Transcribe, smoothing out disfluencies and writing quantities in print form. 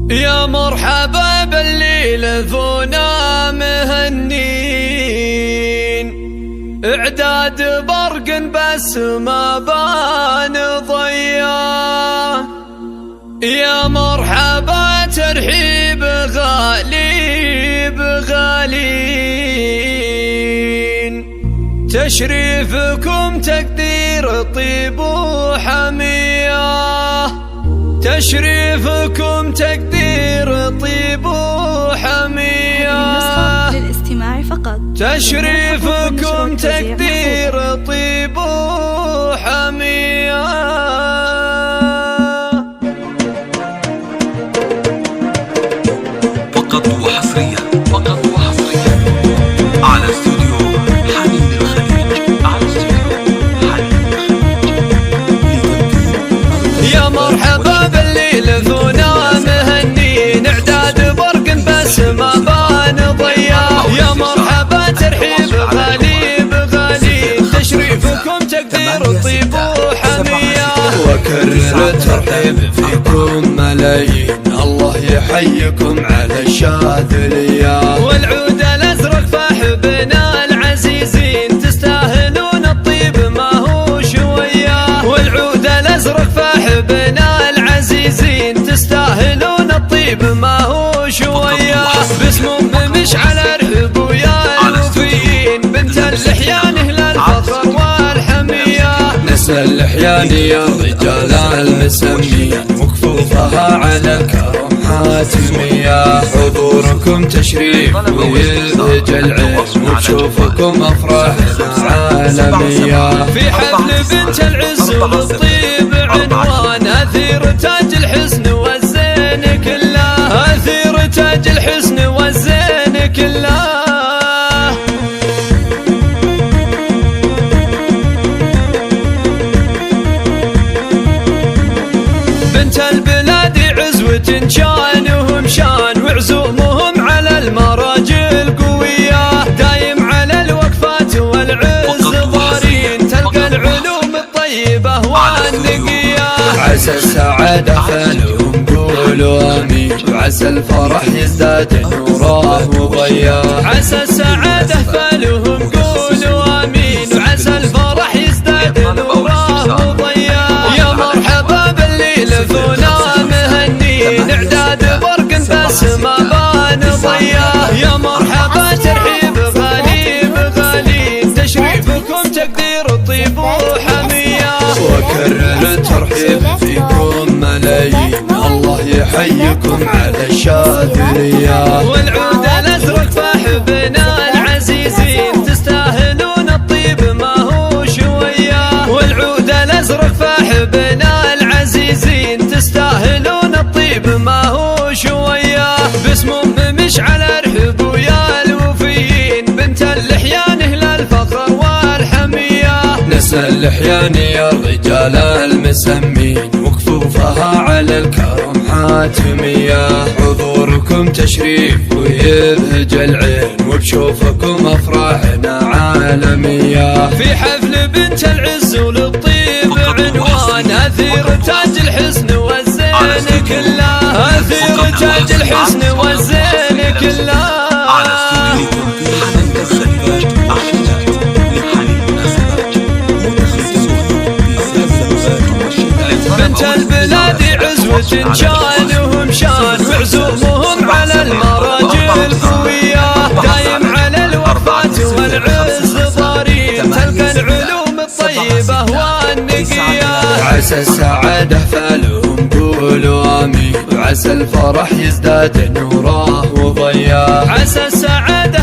يا مرحبا باللي لذونا مهنين، اعداد برق بس ما بان ضياه. يا مرحبا ترحيب غالي بغالين، تشريفكم تقدير طيب وحمياه. تشريفكم تقدير طيب وحمياه. للاستماع فقط. تشريفكم تقدير طيب وحمياه. فقط وحصريا على استوديو حنين الخليج. يا مرحبا باللي لذونا مهنين، اعداد برق بس ما بان ضياه. يا مرحبا ترحيب غالي بغالي، تشريفكم تقدير طيب وحمياه. وكرر الترحيب فيكم ملايين، الله يحييكم على الشاذلية. والعود الازرق فاحبنا العزيزين، تستاهلون الطيب ما هو شويه. والعود الازرق فاحبنا العزيزين، تستاهلون الطيب ما هو شويه. باسمهم بمشعل ارحب ويا الوفيين، بنت اللحيان اهل الفخر والحميه. نسى اللحيان يا رجال المسميين، وكفوفها على الكرم حاتميه. حضوركم تشريف ويبهج العين، وتشوفكم افراحنا عالميه. في حفل بنت العز للطيب عنوان، اثير تاج الحسن والزين كله. اثير تاج الحسن والزين كله. بنت البلاد عزوة شانهم شان، وعزومهم على المراجل قوية. دايم على الوقفات والعز ضارين، تلقى العلوم الطيبة والنقية. عسى السعادة فالهم قولوا امين، وعسى الفرح يزداد نوره وضياه. عسى السعادة فالهم قولوا امين، وعسى الفرح يزداد نوره وضياه. يا مرحبا باللي لذونا مهنين، اعداد برق بس ما بان ضياه. يا مرحبا ترحيب غالي بغالين، تشريفكم تقدير طيب وحمياه. وكرر الترحيب فيكم ملايين، الله يحييكم على الشاذلية. والعود الازرق فاحبنا العزيزين، تستاهلون الطيب ما هو شويه. والعود الازرق فاحبنا العزيزين، تستاهلون الطيب ما هو شويه. باسمهم بمشعل ارحب ويا الوفيين، بنت اللحيان اهل الفخر والحميه. نسى اللحيان يا رجال المسمين، وكفوفها على الكرم حاتميه. حضوركم تشريف ويبهج العين، وبشوفكم افراحنا عالميه. في حفل بنت العز وللطيب عنوان، اثير تاج الحسن والزين كله. اثير تاج الحسن والزين كله. بنت البلاد عزوة شانهم شان، وعزومهم على المراجل قوية. دايم على الوقفات والعز ضارين، تلقى العلوم الطيبة والنقية. عسى السعادة فالهم قولوا امين، وعسى الفرح يزداد نوره وضياه. عسى السعادة